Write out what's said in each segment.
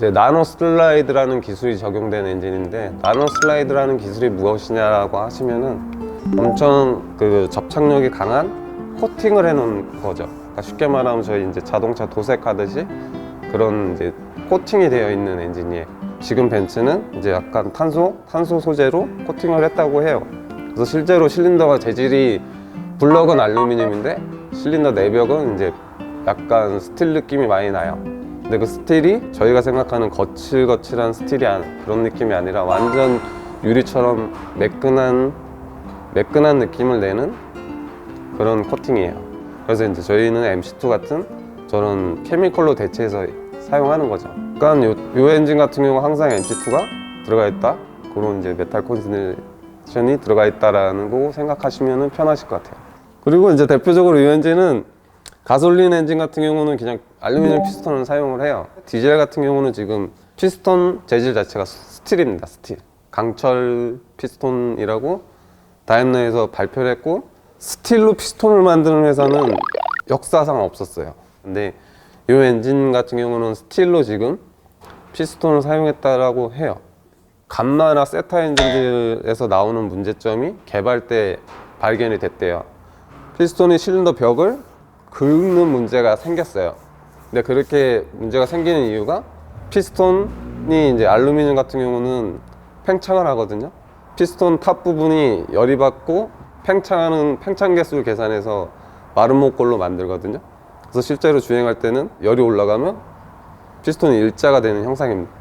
이제 나노 슬라이드라는 기술이 적용된 엔진인데, 나노 슬라이드라는 기술이 무엇이냐라고 하시면은 엄청 그 접착력이 강한 코팅을 해놓은 거죠. 그러니까 쉽게 말하면 저희 이제 자동차 도색하듯이 그런 이제 코팅이 되어 있는 엔진이에요. 지금 벤츠는 이제 약간 탄소 소재로 코팅을 했다고 해요. 그래서 실제로 실린더가 재질이 블럭은 알루미늄인데 실린더 내벽은 이제 약간 스틸 느낌이 많이 나요. 근데 그 스틸이 저희가 생각하는 거칠거칠한 스틸이 그런 느낌이 아니라 완전 유리처럼 매끈한 느낌을 내는 그런 코팅이에요. 그래서 이제 저희는 MC2 같은 저런 케미컬로 대체해서 사용하는 거죠. 그러니까 요 엔진 같은 경우 항상 MC2가 들어가 있다, 그런 이제 메탈 콘디션이 들어가 있다라는 거 생각하시면 편하실 것 같아요. 그리고 이제 대표적으로 이 엔진은 가솔린 엔진 같은 경우는 그냥 알루미늄 피스톤을 사용을 해요. 디젤 같은 경우는 지금 피스톤 재질 자체가 스틸입니다. 스틸. 강철 피스톤이라고 다임러에서 발표를 했고, 스틸로 피스톤을 만드는 회사는 역사상 없었어요. 근데 이 엔진 같은 경우는 스틸로 지금 피스톤을 사용했다라고 해요. 감마나 세타 엔진들에서 나오는 문제점이 개발 때 발견이 됐대요. 피스톤이 실린더 벽을 긁는 문제가 생겼어요. 근데 그렇게 문제가 생기는 이유가, 피스톤이 이제 알루미늄 같은 경우는 팽창을 하거든요. 피스톤 탑 부분이 열이 받고 팽창 개수를 계산해서 마름모꼴로 만들거든요. 그래서 실제로 주행할 때는 열이 올라가면 피스톤이 일자가 되는 형상입니다.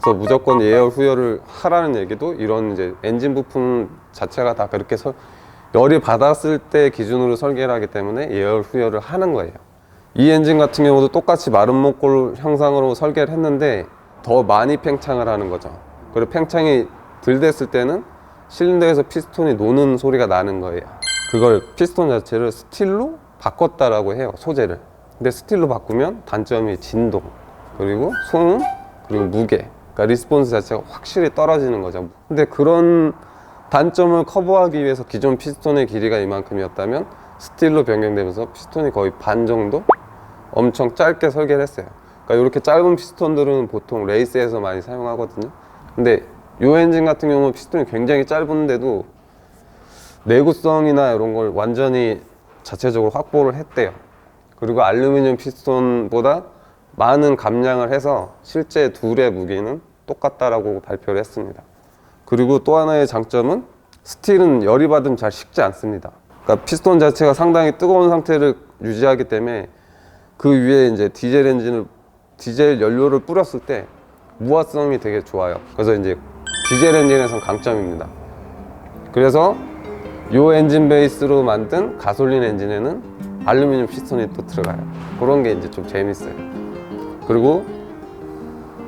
그래서 무조건 예열 후열을 하라는 얘기도, 이런 이제 엔진 부품 자체가 다 그렇게 열이 받았을 때 기준으로 설계를 하기 때문에 예열 후열을 하는 거예요. 이 엔진 같은 경우도 똑같이 마름모꼴 형상으로 설계를 했는데 더 많이 팽창을 하는 거죠. 그리고 팽창이 덜 됐을 때는 실린더에서 피스톤이 노는 소리가 나는 거예요. 그걸 피스톤 자체를 스틸로 바꿨다라고 해요, 소재를. 근데 스틸로 바꾸면 단점이 진동, 그리고 소음, 그리고 무게, 그러니까 리스폰스 자체가 확실히 떨어지는 거죠. 근데 그런 단점을 커버하기 위해서 기존 피스톤의 길이가 이만큼이었다면 스틸로 변경되면서 피스톤이 거의 반 정도 엄청 짧게 설계를 했어요. 그러니까 이렇게 짧은 피스톤들은 보통 레이스에서 많이 사용하거든요. 근데 이 엔진 같은 경우는 피스톤이 굉장히 짧은데도 내구성이나 이런 걸 완전히 자체적으로 확보를 했대요. 그리고 알루미늄 피스톤보다 많은 감량을 해서 실제 둘의 무게는 똑같다라고 발표를 했습니다. 그리고 또 하나의 장점은, 스틸은 열이 받으면 잘 식지 않습니다. 그러니까 피스톤 자체가 상당히 뜨거운 상태를 유지하기 때문에 그 위에 이제 디젤 연료를 뿌렸을 때 무화성이 되게 좋아요. 그래서 이제 디젤 엔진에선 강점입니다. 그래서 이 엔진 베이스로 만든 가솔린 엔진에는 알루미늄 피스톤이 또 들어가요. 그런 게 이제 좀 재밌어요. 그리고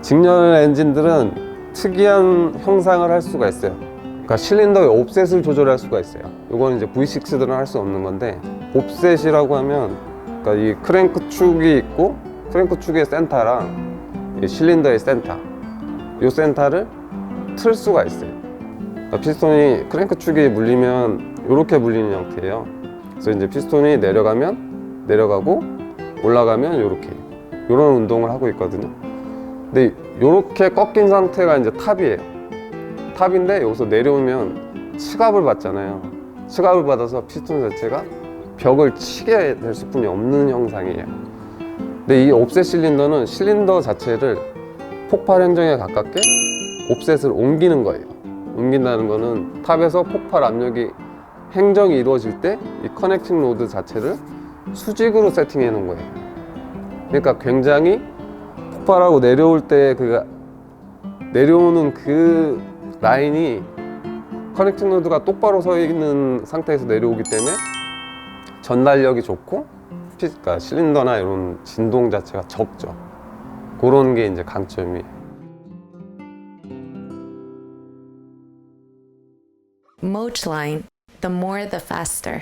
직렬 엔진들은 특이한 형상을 할 수가 있어요. 그러니까 실린더의 옵셋을 조절할 수가 있어요. 이건 이제 V6들은 할 수 없는 건데, 옵셋이라고 하면 그러니까 이 크랭크 축이 있고, 크랭크 축의 센터랑 이 실린더의 센터, 이 센터를 틀 수가 있어요. 그러니까 피스톤이 크랭크 축이 물리면 이렇게 물리는 형태예요. 그래서 이제 피스톤이 내려가고 올라가면 이런 운동을 하고 있거든요. 근데 이렇게 꺾인 상태가 이제 탑이에요. 탑인데 여기서 내려오면 치갑을 받잖아요. 치갑을 받아서 피스톤 자체가 벽을 치게 될 수뿐이 없는 형상이에요. 근데 이 옵셋 실린더는 실린더 자체를 폭발 행정에 가깝게 옵셋을 옮기는 거예요. 옮긴다는 거는 탑에서 폭발 압력이 행정이 이루어질 때 이 커넥팅 로드 자체를 수직으로 세팅해 놓은 거예요. 그러니까 굉장히 폭발하고 내려올 때 내려오는 그 라인이 커넥팅 로드가 똑바로 서 있는 상태에서 내려오기 때문에 전달력이 좋고, 그러니까 실린더나 이런 진동 자체가 적죠. 그런 게 이제 강점이에요. Mochline, the more the faster.